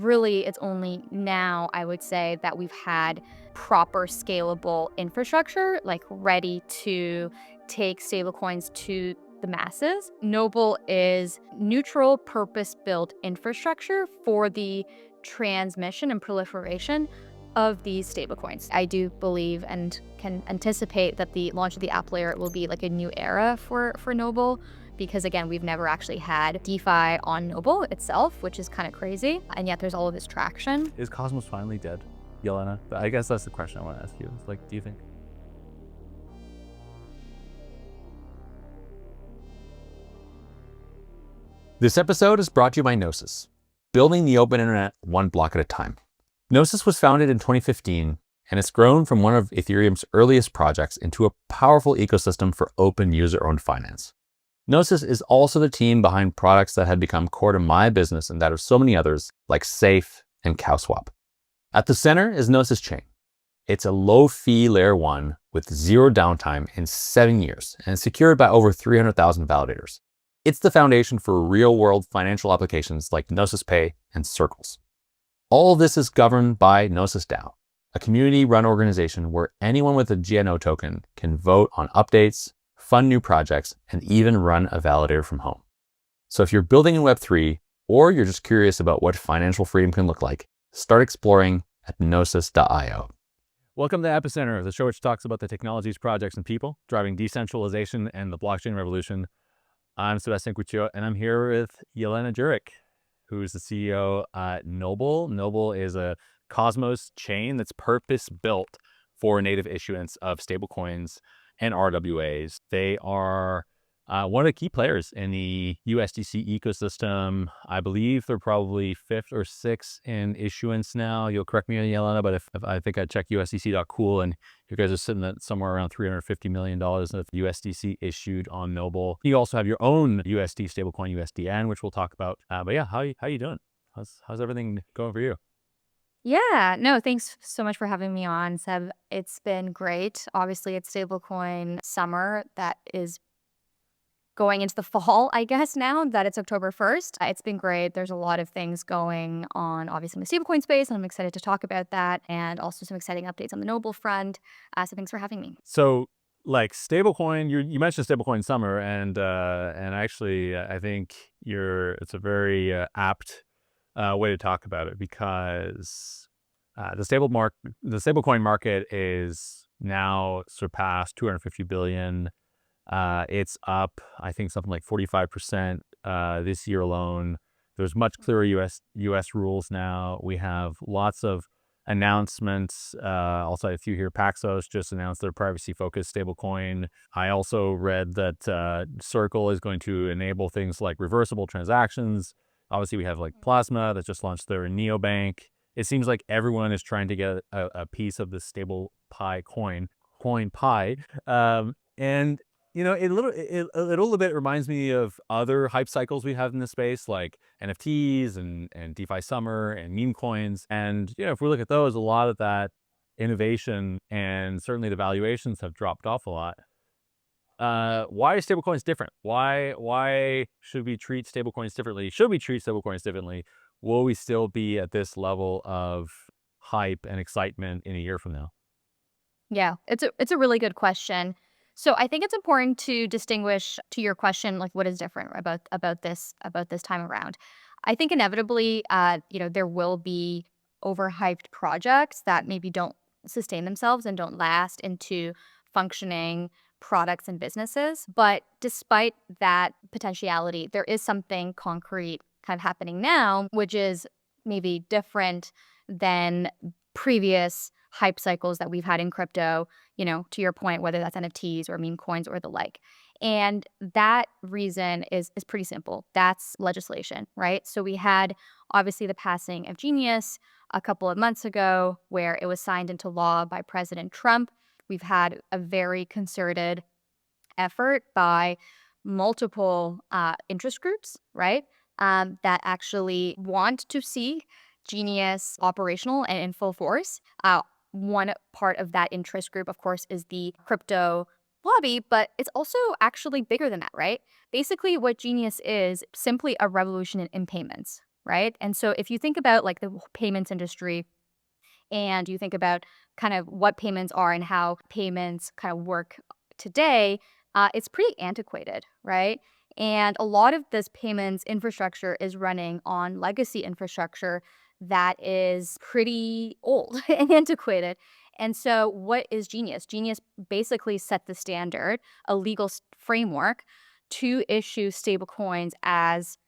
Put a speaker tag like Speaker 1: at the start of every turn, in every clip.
Speaker 1: Really, it's only now, I would say, that we've had proper scalable infrastructure, like ready to take stablecoins to the masses. Noble is neutral, purpose-built infrastructure for the transmission and proliferation of these stablecoins. I do believe and can anticipate that the launch of the app layer will be like a new era for Noble, because again, we've never actually had DeFi on Noble itself, which is kind of crazy. And yet there's all of this traction.
Speaker 2: Is Cosmos finally dead, Jelena? I guess that's the question I want to ask you. It's like, do you think?
Speaker 3: This episode is brought to you by Gnosis, building the open internet one block at a time. Gnosis was founded in 2015, and it's grown from one of Ethereum's earliest projects into a powerful ecosystem for open user-owned finance. Gnosis is also the team behind products that have become core to my business and that of so many others, like Safe and CowSwap. At the center is Gnosis Chain. It's a low-fee layer 1 with zero downtime in 7 years and secured by over 300,000 validators. It's the foundation for real-world financial applications like Gnosis Pay and Circles. All of this is governed by Gnosis DAO, a community-run organization where anyone with a GNO token can vote on updates, fund new projects, and even run a validator from home. So if you're building in Web3, or you're just curious about what financial freedom can look like, start exploring at gnosis.io.
Speaker 2: Welcome to Epicenter, the show which talks about the technologies, projects, and people driving decentralization and the blockchain revolution. I'm Sebastien, and I'm here with Jelena Djuric, who's the CEO at Noble. Noble is a Cosmos chain that's purpose-built for native issuance of stablecoins and RWAs. They are one of the key players in the USDC ecosystem. I believe they're probably 5th or 6th in issuance now. You'll correct me, Jelena, but if I think I checked USDC.cool, and you guys are sitting at somewhere around $350 million of USDC issued on Noble. You also have your own USD stablecoin, USDN, which we'll talk about. But yeah, how you doing? How's everything going for you?
Speaker 1: Yeah, no, thanks so much for having me on, Seb. It's been great. Obviously, it's stablecoin summer that is going into the fall, I guess, now that it's October 1st. It's been great. There's a lot of things going on, obviously, in the stablecoin space, and I'm excited to talk about that, and also some exciting updates on the Noble front. So thanks for having me.
Speaker 2: So, like stablecoin, you mentioned stablecoin summer, and actually, I think it's a very apt way to talk about it, because the stablecoin market is now surpassed 250 billion. It's up, I think, something like 45% this year alone. There's much clearer US rules now. We have lots of announcements. Also, a few here. Paxos just announced their privacy-focused stablecoin. I also read that Circle is going to enable things like reversible transactions. Obviously, we have like Plasma that just launched their neobank. It seems like everyone is trying to get a piece of this stable pie coin pie. And you know, it a little bit reminds me of other hype cycles we have in this space, like NFTs and DeFi summer and meme coins. And, you know, if we look at those, a lot of that innovation and certainly the valuations have dropped off a lot. Why are stablecoins different? Why should we treat stablecoins differently? Should we treat stablecoins differently? Will we still be at this level of hype and excitement in a year from now?
Speaker 1: Yeah, it's a really good question. So I think it's important to distinguish, to your question, like what is different about this time around. I think inevitably, there will be overhyped projects that maybe don't sustain themselves and don't last into functioning products and businesses. But despite that potentiality, there is something concrete kind of happening now, which is maybe different than previous hype cycles that we've had in crypto, to your point, whether that's NFTs or meme coins or the like. And that reason is pretty simple. That's legislation, right? So we had obviously the passing of Genius a couple of months ago, where it was signed into law by President Trump. We've had a very concerted effort by multiple interest groups, right, that actually want to see Genius operational and in full force. One part of that interest group, of course, is the crypto lobby, but it's also actually bigger than that, right? Basically, what Genius is simply a revolution in payments, right? And so if you think about like the payments industry and you think about kind of what payments are and how payments kind of work today, it's pretty antiquated, right? And a lot of this payments infrastructure is running on legacy infrastructure that is pretty old and antiquated. And so, what is Genius? Genius basically set the standard, a legal framework to issue stablecoins as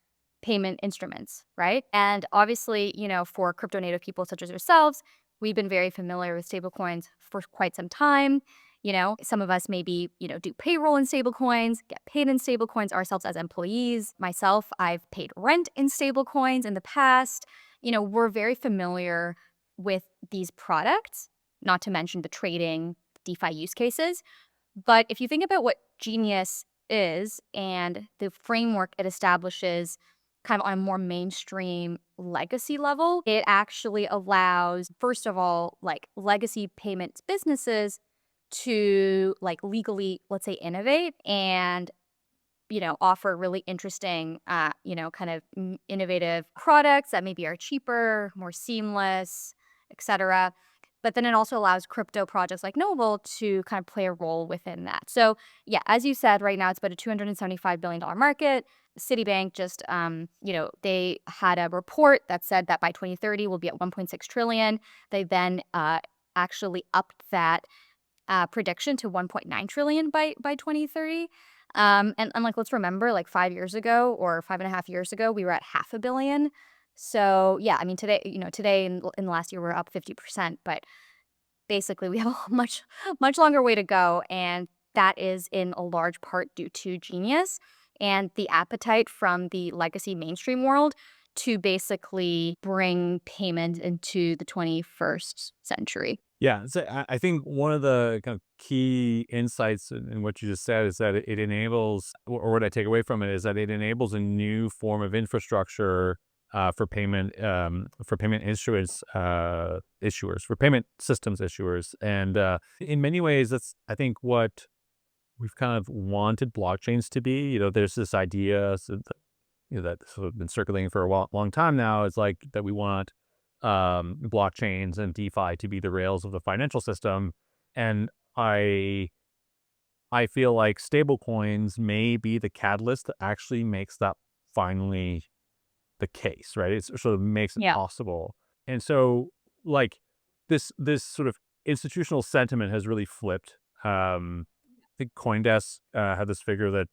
Speaker 1: payment instruments, right? And obviously, for crypto native people such as yourselves, we've been very familiar with stablecoins for quite some time. Some of us maybe, do payroll in stablecoins, get paid in stablecoins ourselves as employees. Myself, I've paid rent in stablecoins in the past. We're very familiar with these products, not to mention the trading DeFi use cases. But if you think about what Genius is and the framework it establishes kind of on a more mainstream legacy level, it actually allows, first of all, like legacy payments businesses to like legally, let's say, innovate and offer really interesting, kind of innovative products that maybe are cheaper, more seamless, etc. But then it also allows crypto projects like Noble to kind of play a role within that. So yeah, as you said, right now it's about a $275 billion market. Citibank just, they had a report that said that by 2030 we'll be at 1.6 trillion. They then actually upped that prediction to 1.9 trillion by 2030. And like, let's remember, like 5 years ago or 5.5 years ago, we were at half a billion. So yeah, I mean, today in the last year, we're up 50%, but basically we have a much longer way to go. And that is in a large part due to Genius and the appetite from the legacy mainstream world to basically bring payment into the 21st century.
Speaker 2: Yeah, so I think one of the kind of key insights in what you just said is that it enables, or what I take away from it is that it enables a new form of infrastructure for payment issuance issuers, for payment systems issuers, and in many ways, that's I think what we've kind of wanted blockchains to be. There's this idea that's sort of been circulating for a long time now. It's like that we want blockchains and DeFi to be the rails of the financial system. And I feel like stablecoins may be the catalyst that actually makes that finally the case, right? It sort of makes it
Speaker 1: Yeah.
Speaker 2: possible. And so like this sort of institutional sentiment has really flipped. I think CoinDesk had this figure that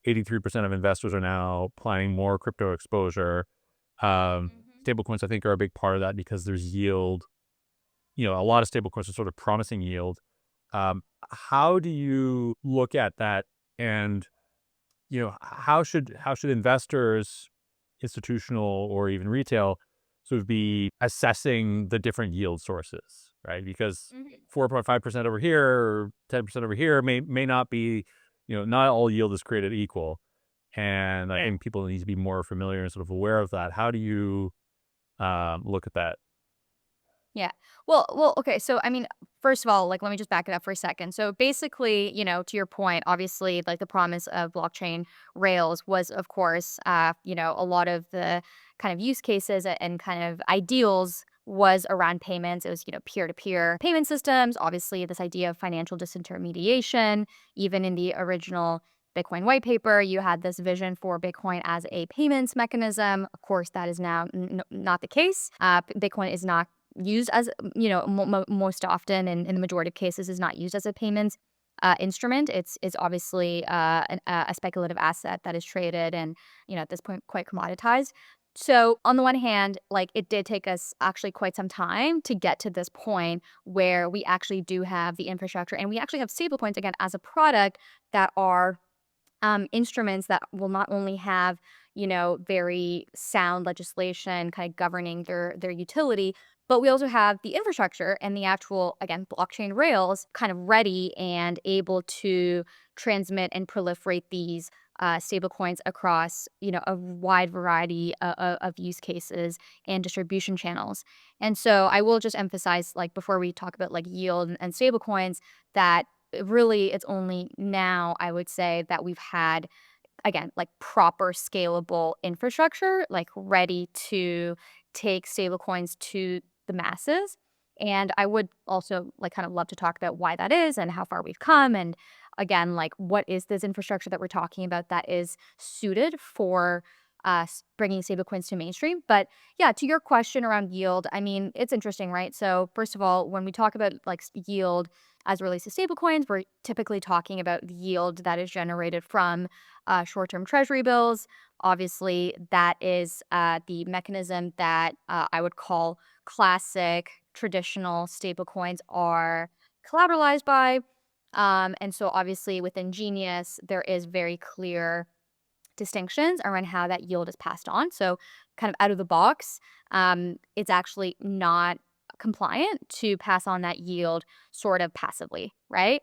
Speaker 2: 83% of investors are now planning more crypto exposure. Um,
Speaker 1: Mhm.
Speaker 2: Stablecoins, I think, are a big part of that because there's yield. A lot of stablecoins are sort of promising yield. How do you look at that, and how should investors, institutional or even retail, sort of be assessing the different yield sources, right? Because
Speaker 1: Mhm.
Speaker 2: 4.5% over here or 10% over here may not be, not all yield is created equal. And I think people need to be more familiar and sort of aware of that. How do you look at that?
Speaker 1: Yeah. Well, okay. So, I mean, first of all, like, let me just back it up for a second. So, basically, to your point, obviously, like the promise of blockchain rails was, of course, a lot of the kind of use cases and kind of ideals was around payments. It was, peer to peer payment systems. Obviously, this idea of financial disintermediation, even in the original Bitcoin white paper, you had this vision for Bitcoin as a payments mechanism. Of course, that is now not the case. Bitcoin is not used as, most often and in the majority of cases is not used as a payments instrument. It's obviously a speculative asset that is traded and, at this point quite commoditized. So on the one hand, like it did take us actually quite some time to get to this point where we actually do have the infrastructure and we actually have stablecoins again as a product that are instruments that will not only have, very sound legislation kind of governing their utility, but we also have the infrastructure and the actual, again, blockchain rails kind of ready and able to transmit and proliferate these stablecoins across, a wide variety of use cases and distribution channels. And so I will just emphasize, like, before we talk about like yield and stablecoins, that really it's only now I would say that we've had again, like proper scalable infrastructure, like ready to take stablecoins to the masses. And I would also like kind of love to talk about why that is and how far we've come. And again, like what is this infrastructure that we're talking about that is suited for bringing stablecoins to mainstream. But yeah, to your question around yield, I mean, it's interesting, right? So first of all, when we talk about like yield as it relates to stablecoins, we're typically talking about the yield that is generated from short-term treasury bills. Obviously, that is the mechanism that I would call classic traditional stablecoins are collateralized by. And so obviously within Genius, there is very clear distinctions around how that yield is passed on. So kind of out of the box, it's actually not compliant to pass on that yield sort of passively, right?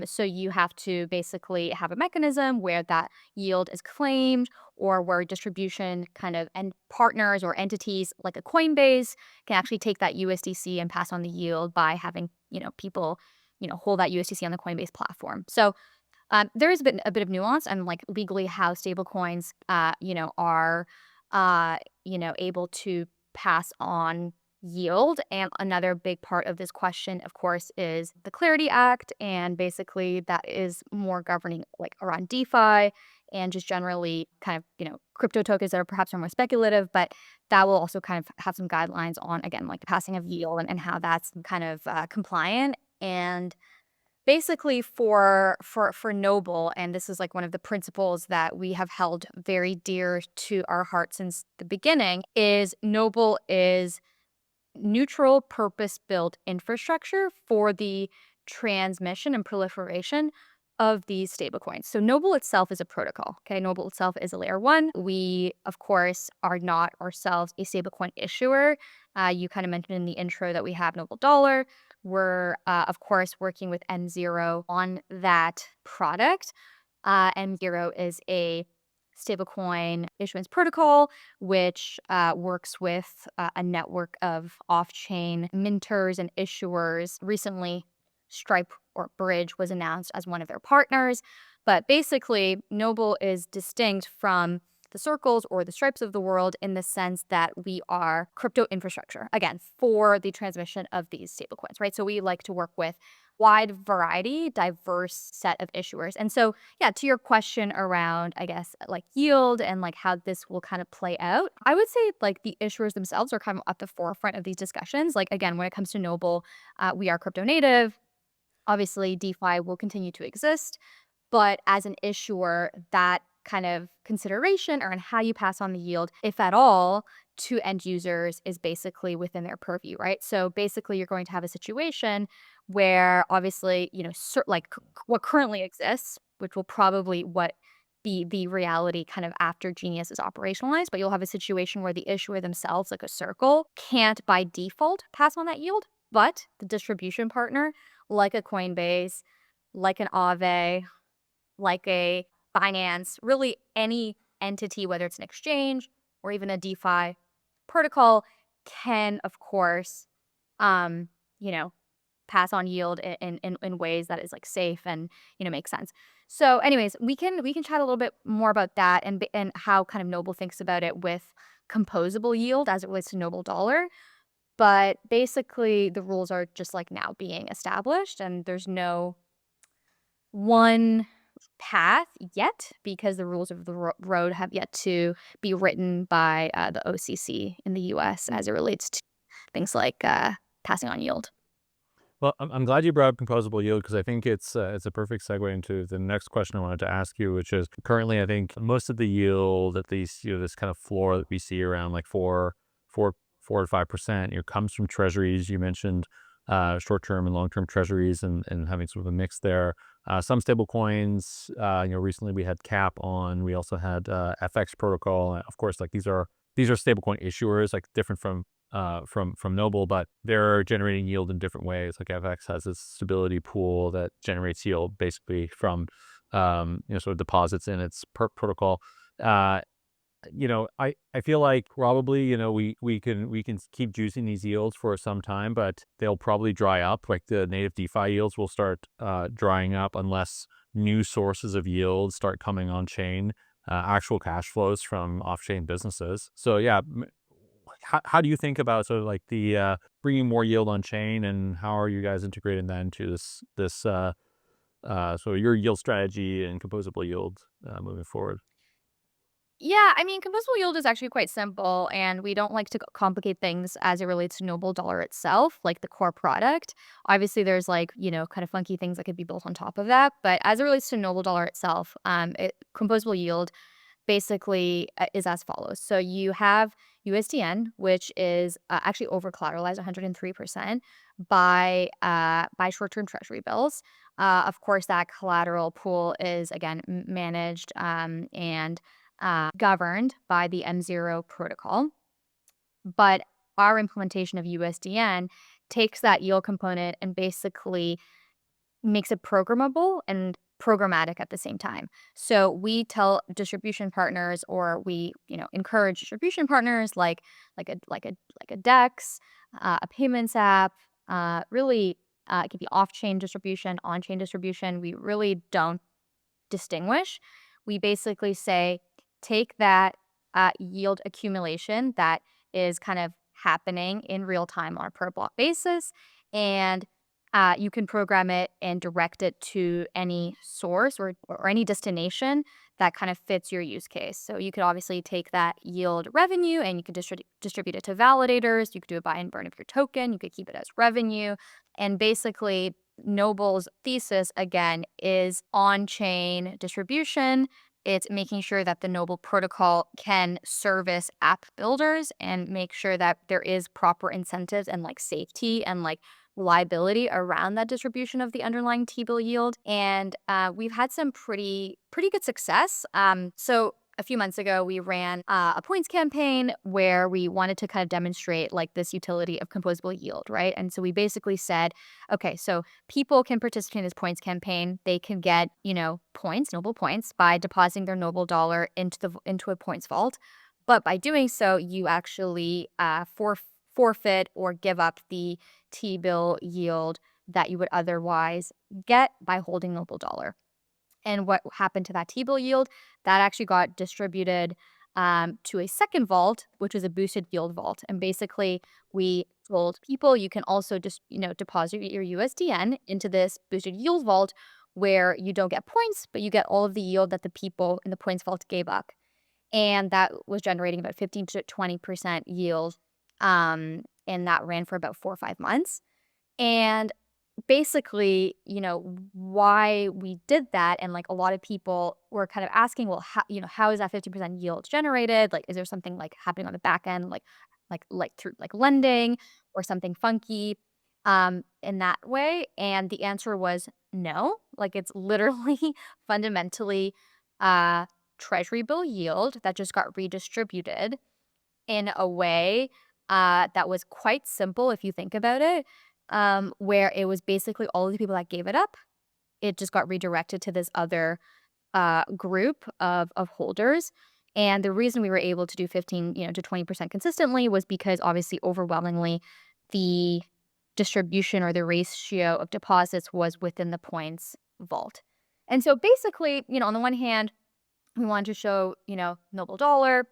Speaker 1: So you have to basically have a mechanism where that yield is claimed or where distribution kind of and partners or entities like a Coinbase can actually take that USDC and pass on the yield by having, people, hold that USDC on the Coinbase platform. So there is a bit of nuance and like legally how stablecoins, are, able to pass on yield. And another big part of this question, of course, is the Clarity Act, and basically that is more governing like around DeFi and just generally kind of crypto tokens that are perhaps more speculative, but that will also kind of have some guidelines on again like the passing of yield and how that's kind of compliant. And basically for Noble, and this is like one of the principles that we have held very dear to our heart since the beginning, is Noble is neutral purpose built infrastructure for the transmission and proliferation of these stablecoins. So Noble itself is a protocol. Okay, Noble itself is a layer one. We, of course, are not ourselves a stablecoin issuer. You kind of mentioned in the intro that we have Noble Dollar. We're, of course, working with M0 on that product. M0 is a stablecoin issuance protocol, which works with a network of off-chain minters and issuers. Recently, Stripe or Bridge was announced as one of their partners. But basically, Noble is distinct from the Circles or the Stripes of the world in the sense that we are crypto infrastructure, again, for the transmission of these stablecoins, right? So we like to work with wide variety, diverse set of issuers. And so, yeah, to your question around, I guess, like yield and like how this will kind of play out, I would say like the issuers themselves are kind of at the forefront of these discussions. Like, again, when it comes to Noble, we are crypto native. Obviously, DeFi will continue to exist, but as an issuer, that kind of consideration around how you pass on the yield, if at all, to end users is basically within their purview, right? So basically, you're going to have a situation where obviously, what currently exists, which will probably be the reality kind of after Genius is operationalized, but you'll have a situation where the issuer themselves, like a Circle, can't by default pass on that yield, but the distribution partner, like a Coinbase, like an Aave, like a Binance, really any entity, whether it's an exchange or even a DeFi protocol, can, of course, um, you know, pass on yield in ways that is like safe and makes sense. So, anyways, we can chat a little bit more about that and how kind of Noble thinks about it with composable yield as it relates to Noble Dollar. But basically, the rules are just like now being established, and there's no one path yet because the rules of the road have yet to be written by the OCC in the US as it relates to things like passing on yield.
Speaker 2: Well, I'm glad you brought up composable yield because I think it's a perfect segue into the next question I wanted to ask you, which is currently I think most of the yield, at least this kind of floor that we see around like 4 to 5%, comes from treasuries. You mentioned short-term and long-term treasuries and having sort of a mix there. Some stable coins, recently we had Cap on. We also had FX protocol. Of course, like these are stablecoin issuers, like different from Noble, but they're generating yield in different ways. Like FX has this stability pool that generates yield basically from sort of deposits in its protocol. I feel like probably, we can keep juicing these yields for some time, but they'll probably dry up. Like the native DeFi yields will start drying up unless new sources of yield start coming on chain actual cash flows from off-chain businesses. So yeah, how do you think about sort of like the bringing more yield on chain, and how are you guys integrating that into so your yield strategy and composable yield moving forward?
Speaker 1: Yeah, I mean, composable yield is actually quite simple, and we don't like to complicate things as it relates to Noble Dollar itself, like the core product. Obviously, there's like, kind of funky things that could be built on top of that. But as it relates to Noble Dollar itself, composable yield basically is as follows. So you have USDN, which is actually over collateralized 103% by short-term treasury bills. Of course, that collateral pool is again managed and governed by the M0 protocol. But our implementation of USDN takes that yield component and basically makes it programmable and programmatic at the same time. So we tell distribution partners, or we, encourage distribution partners like a Dex, a payments app, really it could be off-chain distribution, on-chain distribution. We really don't distinguish. We basically say, take that yield accumulation that is kind of happening in real time on a per block basis, and you can program it and direct it to any source or any destination that kind of fits your use case. So you could obviously take that yield revenue and you could distribute it to validators. You could do a buy and burn of your token. You could keep it as revenue. And basically, Noble's thesis, again, is on-chain distribution. It's making sure that the Noble protocol can service app builders and make sure that there is proper incentives and like safety and like reliability around that distribution of the underlying T-bill yield. And we've had some pretty good success. So a few months ago, we ran a points campaign where we wanted to kind of demonstrate like this utility of composable yield, right? And so we basically said, okay, so people can participate in this points campaign. They can get, points, Noble points, by depositing their Noble dollar into a points vault. But by doing so, you actually forfeit or give up the T-bill yield that you would otherwise get by holding Noble dollar. And what happened to that T-bill yield? That actually got distributed to a second vault, which was a boosted yield vault. And basically, we told people you can also just deposit your USDN into this boosted yield vault where you don't get points, but you get all of the yield that the people in the points vault gave up. And that was generating about 15 to 20% yield. And that ran for about 4 or 5 months. And basically, why we did that, and like a lot of people were kind of asking, well, how is that 50% yield generated? Like, is there something like happening on the back end, like through like lending or something funky in that way? And the answer was no. Like, it's literally fundamentally treasury bill yield that just got redistributed in a way that was quite simple if you think about it, where it was basically all of the people that gave it up. It just got redirected to this other group of holders. And the reason we were able to do 15 to 20% consistently was because obviously overwhelmingly the distribution or the ratio of deposits was within the points vault. And so basically, on the one hand, we wanted to show, Noble Dollar,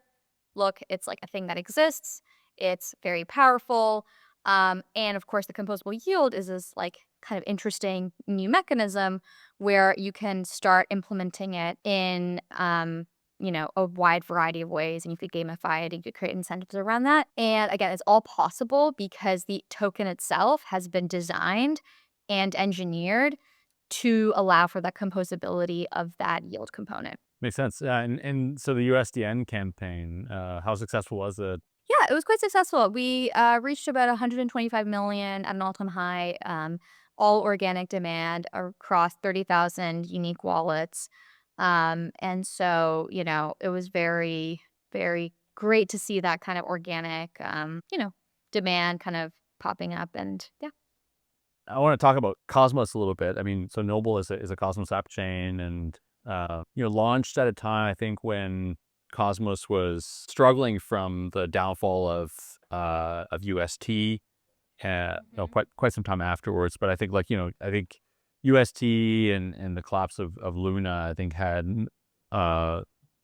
Speaker 1: look, it's like a thing that exists. It's very powerful. And of course, the composable yield is this like kind of interesting new mechanism where you can start implementing it in, a wide variety of ways. And you could gamify it, and you could create incentives around that. And again, it's all possible because the token itself has been designed and engineered to allow for that composability of that yield component.
Speaker 2: Makes sense. And so the USDN campaign, how successful was it?
Speaker 1: Yeah, it was quite successful. We reached about 125 million at an all-time high, all organic demand across 30,000 unique wallets. And so, it was very, very great to see that kind of organic, demand kind of popping up. And yeah.
Speaker 2: I want to talk about Cosmos a little bit. I mean, so Noble is a Cosmos app chain, and launched at a time, I think, when Cosmos was struggling from the downfall of UST, quite some time afterwards. But I think I think UST and the collapse of Luna, I think, had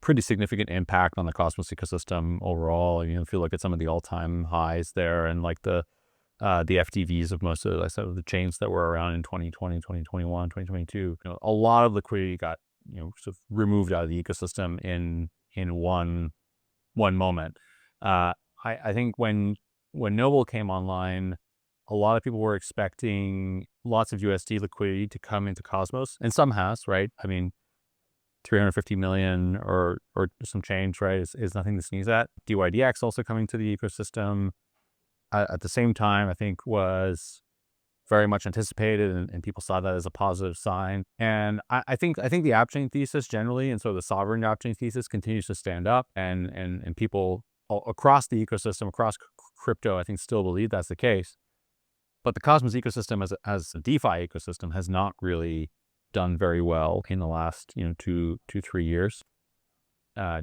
Speaker 2: pretty significant impact on the Cosmos ecosystem overall. If you look at some of the all-time highs there and like the FTVs of most of the chains that were around in 2020, 2021, 2022, a lot of liquidity got, sort of removed out of the ecosystem in one moment. I think when Noble came online, a lot of people were expecting lots of USD liquidity to come into Cosmos, and some has, right? I mean, 350 million or some change, right, is nothing to sneeze at. DYDX also coming to the ecosystem at the same time, I think was very much anticipated, and people saw that as a positive sign. And I think the app chain thesis generally, and so the sovereign app chain thesis, continues to stand up, and people across the ecosystem, across crypto, I think still believe that's the case. But the Cosmos ecosystem as a DeFi ecosystem has not really done very well in the last 2-3 years.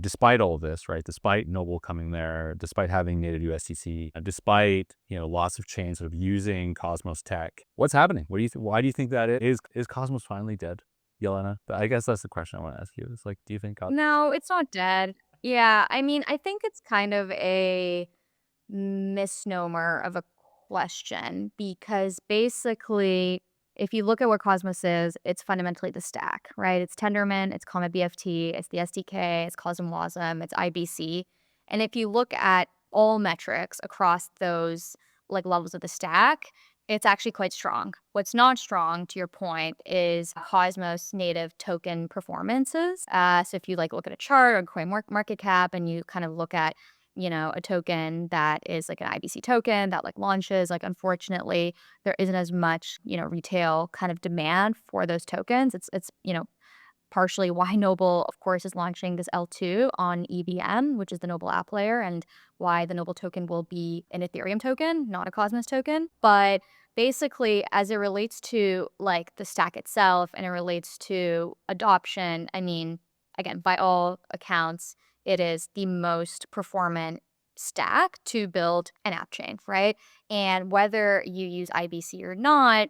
Speaker 2: Despite all of this, right? Despite Noble coming there, despite having native USDC, despite lots of chains sort of using Cosmos tech, what's happening? Why do you think that is? Is Cosmos finally dead, Jelena? I guess that's the question I want to ask you. It's like, do you think
Speaker 1: No, it's not dead. Yeah, I mean, I think it's kind of a misnomer of a question because basically, if you look at what Cosmos is, it's fundamentally the stack, right? It's Tendermint, it's Comet BFT, it's the SDK, it's Cosm Wasm, it's IBC. And if you look at all metrics across those like levels of the stack, it's actually quite strong. What's not strong, to your point, is Cosmos native token performances. So if you like look at a chart or coin market cap and you kind of look at a token that is like an IBC token that like launches, like unfortunately there isn't as much, retail kind of demand for those tokens. It's partially why Noble, of course, is launching this L2 on EVM, which is the Noble app layer, and why the Noble token will be an Ethereum token, not a Cosmos token. But basically, as it relates to like the stack itself and it relates to adoption, I mean, again, by all accounts, it is the most performant stack to build an app chain, right? And whether you use IBC or not,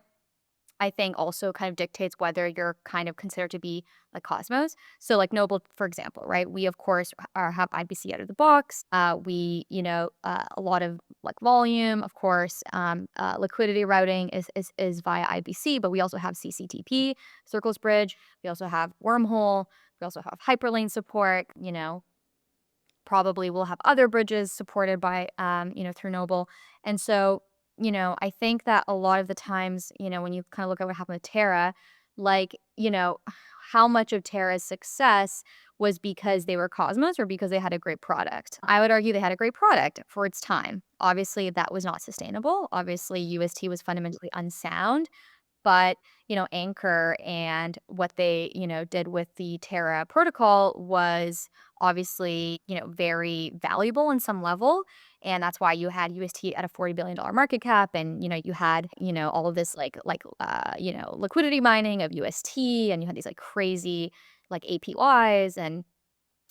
Speaker 1: I think also kind of dictates whether you're kind of considered to be like Cosmos. So like Noble, for example, right? We of course have IBC out of the box. We, a lot of like volume, of course. Liquidity routing is via IBC, but we also have CCTP, Circles Bridge. We also have Wormhole. We also have Hyperlane support. Probably we'll have other bridges supported by, through Noble. And so, I think that a lot of the times, when you kind of look at what happened with Terra, like, how much of Terra's success was because they were Cosmos or because they had a great product. I would argue they had a great product for its time. Obviously, that was not sustainable. Obviously, UST was fundamentally unsound. But, Anchor and what they, did with the Terra protocol was obviously, very valuable in some level. And that's why you had UST at a $40 billion market cap. And, you had, all of this liquidity mining of UST, and you had these like crazy like APYs. And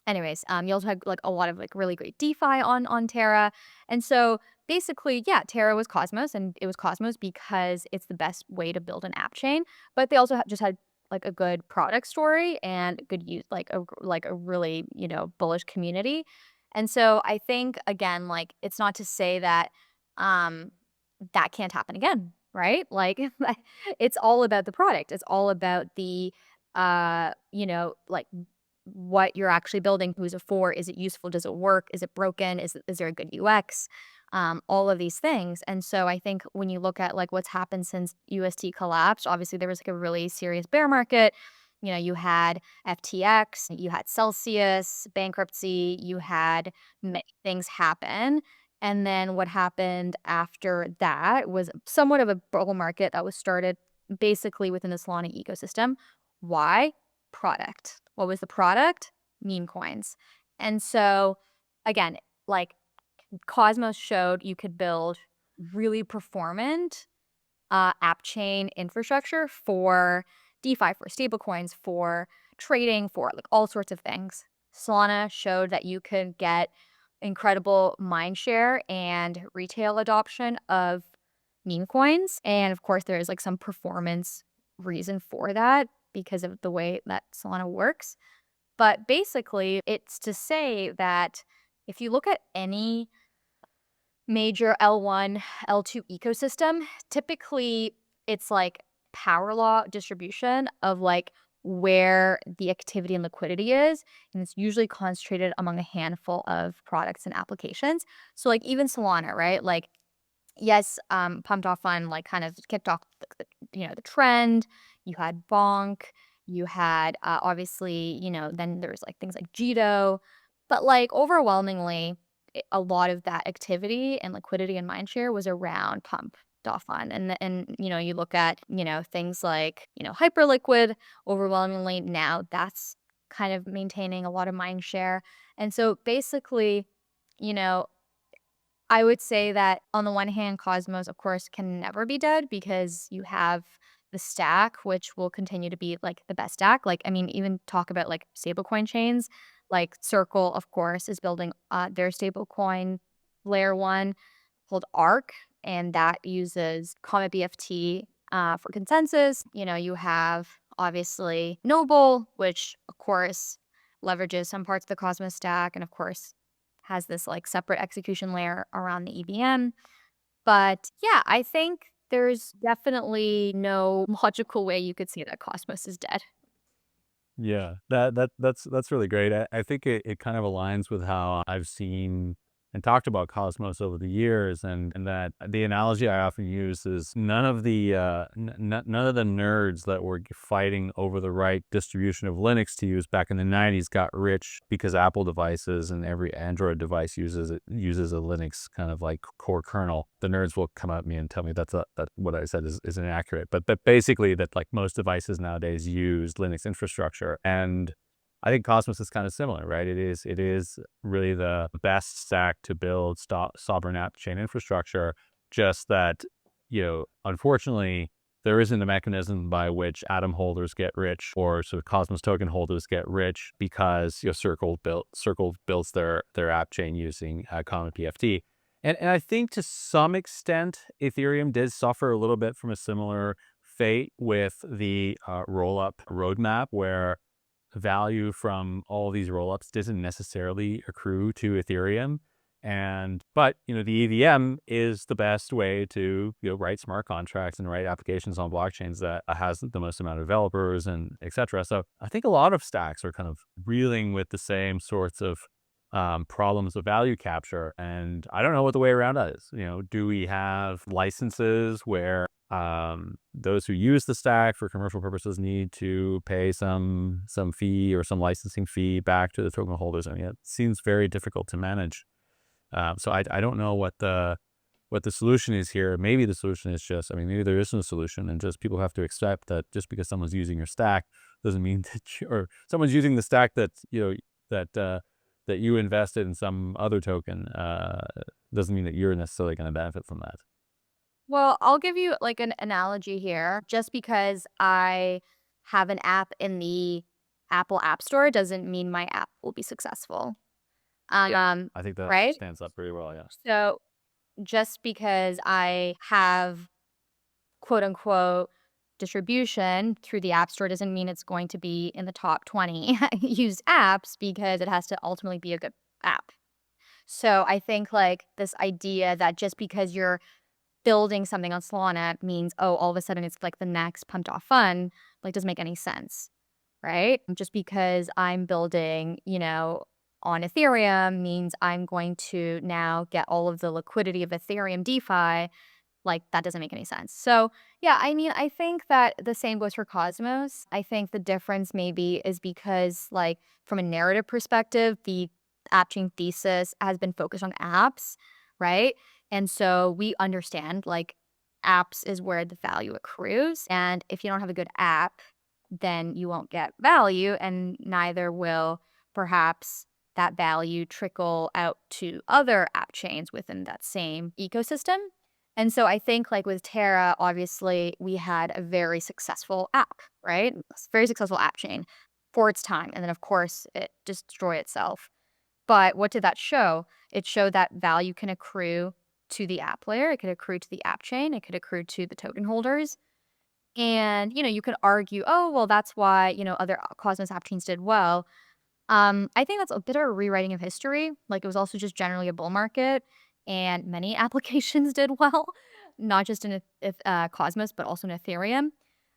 Speaker 1: anyways, you also had like a lot of like really great DeFi on Terra. And so basically, yeah, Terra was Cosmos, and it was Cosmos because it's the best way to build an app chain. But they also just had like a good product story and good use, like a really bullish community. And so I think again, like it's not to say that that can't happen again, right? Like it's all about the product. It's all about the like what you're actually building, who's it for, is it useful, does it work, is it broken, is there a good UX, all of these things. And so I think when you look at like what's happened since UST collapsed, obviously there was like a really serious bear market. You had FTX, you had Celsius bankruptcy, you had many things happen. And then what happened after that was somewhat of a bull market that was started basically within the Solana ecosystem. Why? Product. What was the product? Meme coins. And so again, like Cosmos showed you could build really performant app chain infrastructure for DeFi, for stablecoins, for trading, for like all sorts of things. Solana showed that you could get incredible mindshare and retail adoption of meme coins. And of course, there's like some performance reason for that because of the way that Solana works. But basically, it's to say that if you look at any major L1, L2 ecosystem, typically it's like power law distribution of like where the activity and liquidity is. And it's usually concentrated among a handful of products and applications. So like even Solana, right? Like, yes, pumped off fund like kind of kicked off the trend. You had Bonk, you had obviously, then there's like things like Jito, but like overwhelmingly a lot of that activity and liquidity and mindshare was around pumped off fund. And you look at, things like, Hyperliquid overwhelmingly now that's kind of maintaining a lot of mindshare. And so basically, you know, I would say that on the one hand, Cosmos, of course, can never be dead because you have the stack, which will continue to be like the best stack. Like, I mean, even talk about like stablecoin chains, like Circle, of course, is building their stablecoin layer one called ARC, and that uses Comet BFT for consensus. You have obviously Noble, which of course leverages some parts of the Cosmos stack, and of course has this like separate execution layer around the EVM. But yeah, I think there's definitely no logical way you could say that Cosmos is dead.
Speaker 2: Yeah, that's really great. I think it kind of aligns with how I've seen and talked about Cosmos over the years, and that the analogy I often use is none of the none of the nerds that were fighting over the right distribution of Linux to use back in the 90s got rich because Apple devices and every Android device uses a Linux kind of like core kernel. The nerds will come at me and tell me that what I said is inaccurate, but basically that like most devices nowadays use Linux infrastructure. And I think Cosmos is kind of similar, right? It is really the best stack to build sovereign app chain infrastructure. Just that, unfortunately, there isn't a mechanism by which Atom holders get rich or sort of Cosmos token holders get rich because Circle builds their app chain using Comet PFT. And I think to some extent, Ethereum did suffer a little bit from a similar fate with the rollup roadmap, where value from all these rollups doesn't necessarily accrue to Ethereum. But the EVM is the best way to write smart contracts and write applications on blockchains that has the most amount of developers and etc. So I think a lot of stacks are kind of reeling with the same sorts of problems of value capture, and I don't know what the way around that is. Do we have licenses where those who use the stack for commercial purposes need to pay some fee or some licensing fee back to the token holders? I mean, it seems very difficult to manage. So I don't know what the solution is here. Maybe the solution is just, maybe there isn't a solution, and just people have to accept that just because someone's using your stack doesn't mean that or someone's using the stack that that you invested in some other token doesn't mean that you're necessarily going to benefit from that.
Speaker 1: Well, I'll give you like an analogy here. Just because I have an app in the Apple App Store doesn't mean my app will be successful.
Speaker 2: I think that
Speaker 1: Right?
Speaker 2: stands up pretty well. Yeah.
Speaker 1: So just because I have quote unquote distribution through the App Store doesn't mean it's going to be in the top 20 used apps, because it has to ultimately be a good app. So I think like this idea that just because you're building something on Solana means, oh, all of a sudden it's like the next pumped off fund, like doesn't make any sense, right? Just because I'm building, on Ethereum means I'm going to now get all of the liquidity of Ethereum DeFi. Like that doesn't make any sense. So yeah, I think that the same goes for Cosmos. I think the difference maybe is because like from a narrative perspective, the app chain thesis has been focused on apps, right? And so we understand like apps is where the value accrues. And if you don't have a good app, then you won't get value, and neither will perhaps that value trickle out to other app chains within that same ecosystem. And so I think like with Terra, obviously we had a very successful app, right? Very successful app chain for its time. And then of course it just destroyed itself. But what did that show? It showed that value can accrue to the app layer. It could accrue to the app chain. It could accrue to the token holders. And, you could argue, oh, well, that's why, other Cosmos app chains did well. I think that's a bit of a rewriting of history. Like, it was also just generally a bull market, and many applications did well, not just in Cosmos, but also in Ethereum.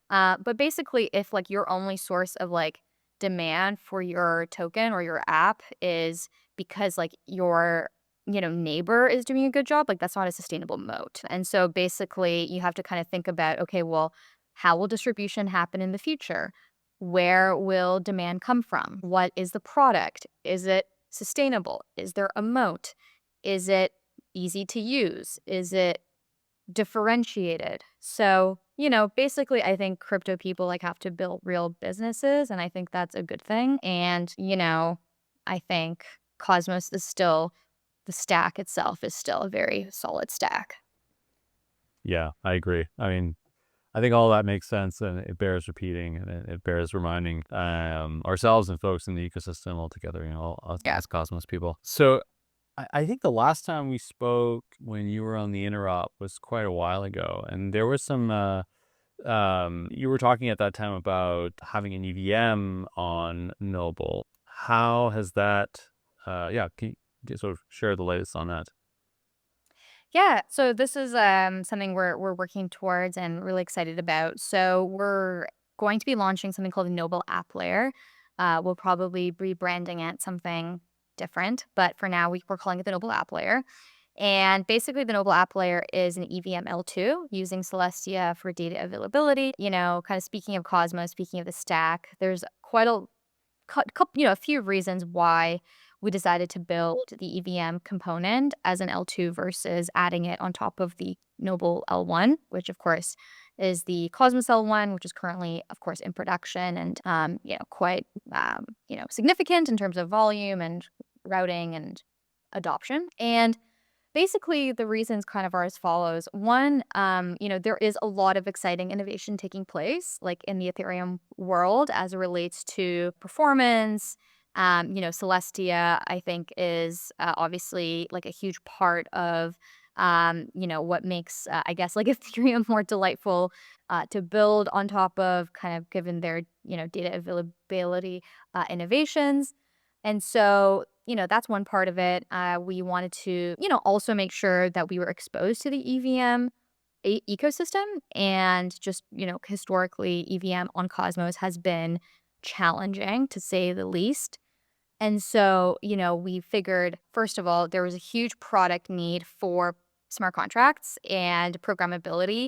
Speaker 1: But basically, if like your only source of like demand for your token or your app is because like your neighbor is doing a good job, like that's not a sustainable moat. And so basically, you have to kind of think about, okay, well, how will distribution happen in the future? Where will demand come from? What is the product? Is it sustainable? Is there a moat? Is it easy to use? Is it differentiated? So, basically, I think crypto people like have to build real businesses, and I think that's a good thing. And, I think Cosmos is still, the stack itself is still a very solid stack.
Speaker 2: Yeah, I agree. I mean, I think all that makes sense, and it bears repeating, and it bears reminding ourselves and folks in the ecosystem altogether, all us
Speaker 1: Yeah.
Speaker 2: as Cosmos people. So I think the last time we spoke when you were on the interop was quite a while ago, and there was some, you were talking at that time about having an EVM on Noble. How has that, yeah, can you sort of share the latest on that?
Speaker 1: Yeah, so this is something we're working towards and really excited about. So we're going to be launching something called the Noble App Layer. We'll probably be branding it something different, but for now we're calling it the Noble App Layer. And basically, the Noble App Layer is an EVM L2 using Celestia for data availability. Kind of speaking of Cosmos, speaking of the stack, there's quite a few reasons why we decided to build the EVM component as an L2 versus adding it on top of the Noble L1, which of course is the Cosmos L1, which is currently, of course, in production and quite significant in terms of volume and routing and adoption. And basically, the reasons kind of are as follows. One, there is a lot of exciting innovation taking place, like in the Ethereum world, as it relates to performance. Celestia, I think, is obviously like a huge part of, what makes, I guess, like Ethereum more delightful to build on top of, kind of given their, data availability innovations. And so, that's one part of it. We wanted to, also make sure that we were exposed to the EVM ecosystem. And just, historically, EVM on Cosmos has been challenging to say the least. And so, we figured, first of all, there was a huge product need for smart contracts and programmability,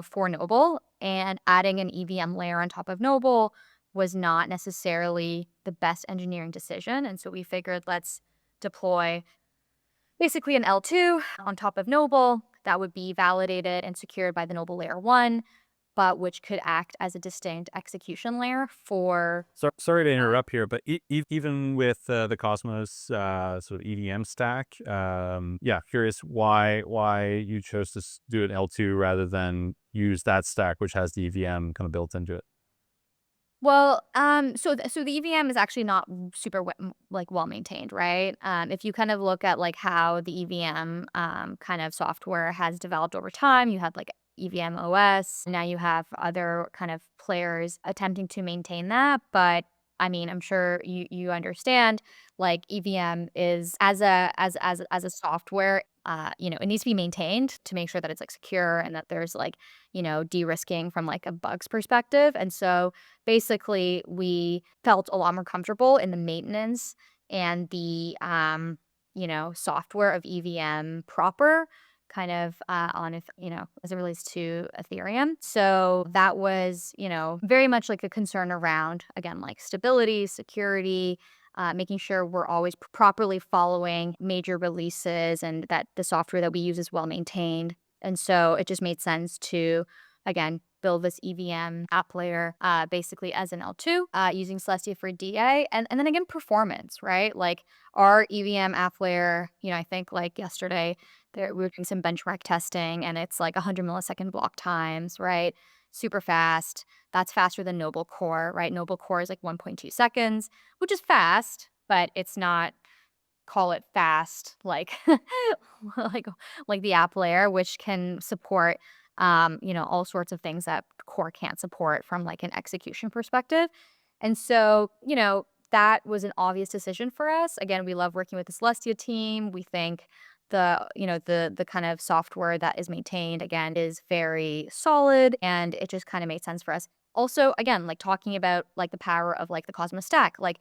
Speaker 1: for Noble. And adding an EVM layer on top of Noble was not necessarily the best engineering decision. And so we figured, let's deploy basically an L2 on top of Noble that would be validated and secured by the Noble Layer 1, but which could act as a distinct execution layer for.
Speaker 2: So, sorry to interrupt here, but even with the Cosmos sort of EVM stack, yeah, curious why you chose to do an L2 rather than use that stack, which has the EVM kind of built into it.
Speaker 1: Well, so the EVM is actually not super like well maintained, right? If you kind of look at like how the EVM kind of software has developed over time, you had like EVM OS. Now you have other kind of players attempting to maintain that, but I mean, I'm sure you understand. Like EVM is as a software, it needs to be maintained to make sure that it's like secure and that there's like de-risking from like a bugs perspective. And so basically, we felt a lot more comfortable in the maintenance and the software of EVM proper, kind of on if as it relates to Ethereum. So that was very much like a concern around, again, like stability, security, making sure we're always properly following major releases and that the software that we use is well maintained. And so it just made sense to, again, build this EVM app layer basically as an L2 using Celestia for DA. And then again, performance, right? Like our EVM app layer, I think like yesterday, we were doing some benchmark testing and it's like 100 millisecond block times, right? Super fast. That's faster than Noble Core, right? Noble Core is like 1.2 seconds, which is fast, but it's not, call it fast like like like the app layer, which can support all sorts of things that core can't support from like an execution perspective. And so that was an obvious decision for us. Again, we love working with the Celestia team. We think the kind of software that is maintained, again, is very solid, and it just kind of made sense for us. Also, again, like talking about like the power of like the Cosmos stack, like,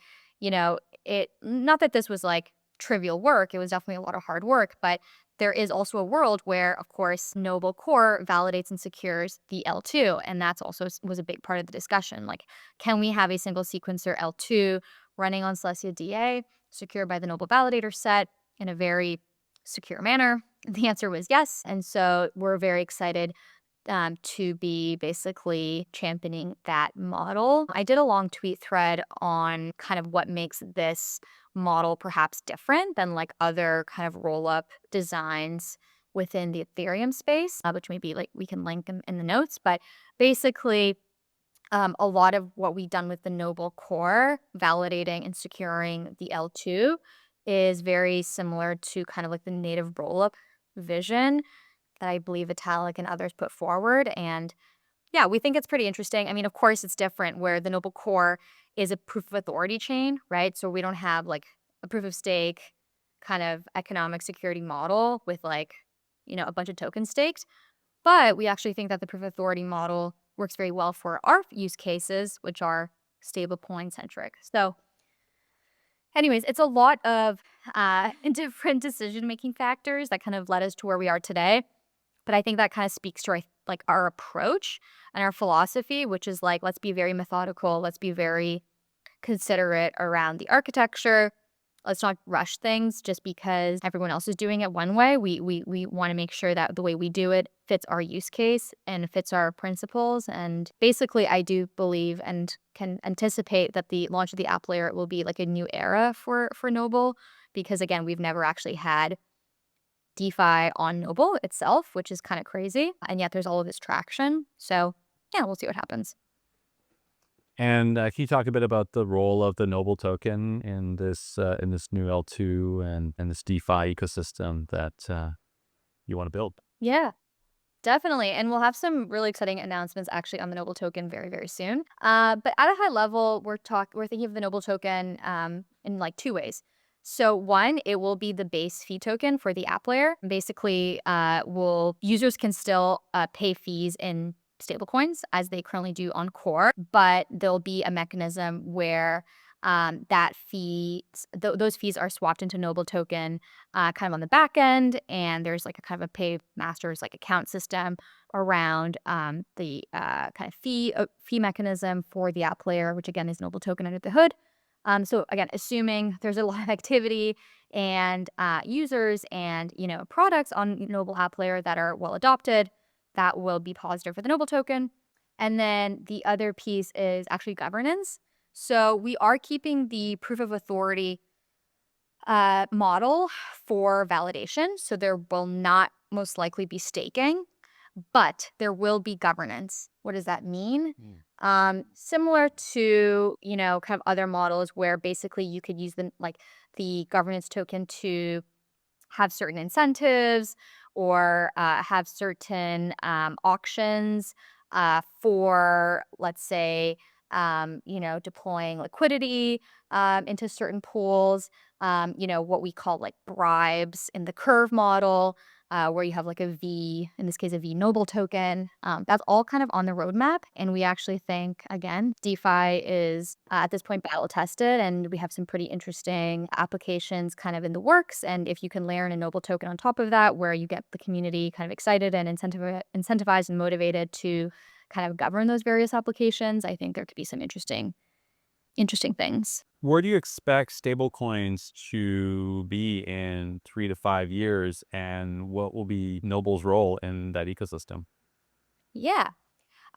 Speaker 1: it, not that this was like trivial work, it was definitely a lot of hard work, but there is also a world where, of course, Noble Core validates and secures the L2. And that's also was a big part of the discussion. Like, can we have a single sequencer L2 running on Celestia DA, secured by the Noble validator set in a very secure manner? The answer was yes. And so we're very excited to be basically championing that model. I did a long tweet thread on kind of what makes this model perhaps different than like other kind of roll-up designs within the Ethereum space, which maybe like we can link in the notes. But basically, a lot of what we've done with the Noble Core, validating and securing the L2, is very similar to kind of like the native roll-up vision that I believe Vitalik and others put forward. And yeah, we think it's pretty interesting. I mean, of course, it's different where the Noble Core is a proof of authority chain, right? So we don't have like a proof of stake kind of economic security model with like, a bunch of tokens staked. But we actually think that the proof of authority model works very well for our use cases, which are stablecoin centric. So anyways, it's a lot of different decision-making factors that kind of led us to where we are today. But I think that kind of speaks to our approach and our philosophy, which is like, let's be very methodical. Let's be very considerate around the architecture. Let's not rush things just because everyone else is doing it one way. We want to make sure that the way we do it fits our use case and fits our principles. And basically, I do believe and can anticipate that the launch of the app layer will be like a new era for Noble, because again, we've never actually had DeFi on Noble itself, which is kind of crazy. And yet there's all of this traction. So yeah, we'll see what happens.
Speaker 2: And can you talk a bit about the role of the Noble token in this new L2 and this DeFi ecosystem that you want to build?
Speaker 1: Yeah, definitely. And we'll have some really exciting announcements actually on the Noble token very, very soon. But at a high level, we're thinking of the Noble token in like two ways. So one, it will be the base fee token for the app layer. Basically, users can still pay fees in stablecoins as they currently do on Core, but there'll be a mechanism where those fees are swapped into Noble token kind of on the back end, and there's like a kind of a pay masters like account system around the kind of fee mechanism for the app layer, which again is Noble token under the hood. So again, assuming there's a lot of activity and users and products on Noble app layer that are well adopted, that will be positive for the Noble token. And then the other piece is actually governance. So we are keeping the proof of authority model for validation. So there will not most likely be staking, but there will be governance. What does that mean? Similar to, kind of other models where basically you could use the governance token to have certain incentives or have certain auctions for, let's say, deploying liquidity into certain pools, what we call like bribes in the curve model, where you have like a V, in this case, a V Noble token. That's all kind of on the roadmap. And we actually think, again, DeFi is at this point battle tested, and we have some pretty interesting applications kind of in the works. And if you can layer in a Noble token on top of that, where you get the community kind of excited and incentivized and motivated to kind of govern those various applications, I think there could be some interesting things.
Speaker 2: Where do you expect stablecoins to be in 3 to 5 years, and what will be Noble's role in that ecosystem?
Speaker 1: Yeah.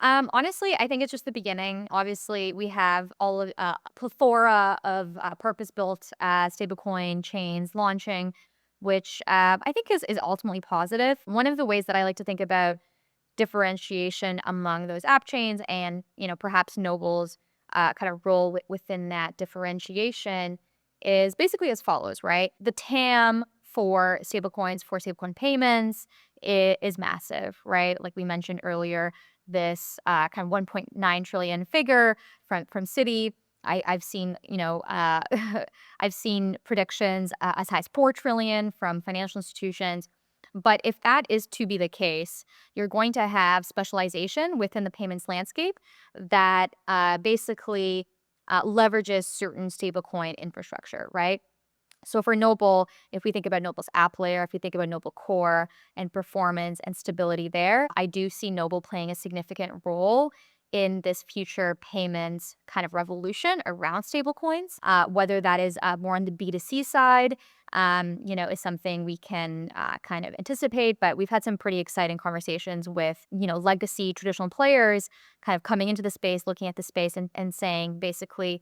Speaker 1: Honestly, I think it's just the beginning. Obviously, we have all of a plethora of purpose-built stablecoin chains launching, which I think is ultimately positive. One of the ways that I like to think about differentiation among those app chains and, perhaps Noble's kind of role within that differentiation is basically as follows, right? The TAM for stablecoins, for stablecoin payments is massive, right? Like we mentioned earlier, this kind of 1.9 trillion figure from Citi. I've seen, I've seen predictions as high as 4 trillion from financial institutions. But if that is to be the case, you're going to have specialization within the payments landscape that basically leverages certain stablecoin infrastructure, right? So for Noble, if we think about Noble's app layer, if we think about Noble Core and performance and stability there, I do see Noble playing a significant role in this future payments kind of revolution around stablecoins. Whether that is more on the B2C side, is something we can kind of anticipate. But we've had some pretty exciting conversations with, legacy traditional players kind of coming into the space, looking at the space and saying basically,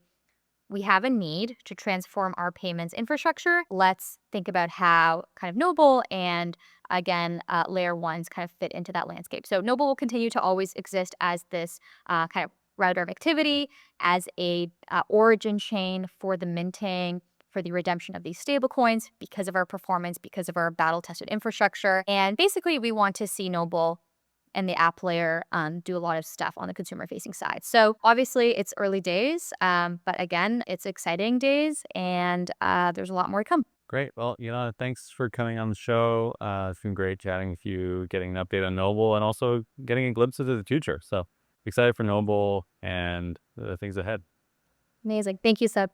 Speaker 1: we have a need to transform our payments infrastructure. Let's think about how kind of Noble and again, layer ones kind of fit into that landscape. So Noble will continue to always exist as this kind of router of activity, as a origin chain for the minting, for the redemption of these stablecoins because of our performance, because of our battle-tested infrastructure. And basically, we want to see Noble and the app layer do a lot of stuff on the consumer facing side. So obviously it's early days, but again, it's exciting days and there's a lot more to come.
Speaker 2: Great. Well, thanks for coming on the show. It's been great chatting with you, getting an update on Noble and also getting a glimpse into the future. So excited for Noble and the things ahead.
Speaker 1: Amazing. Thank you, Seb.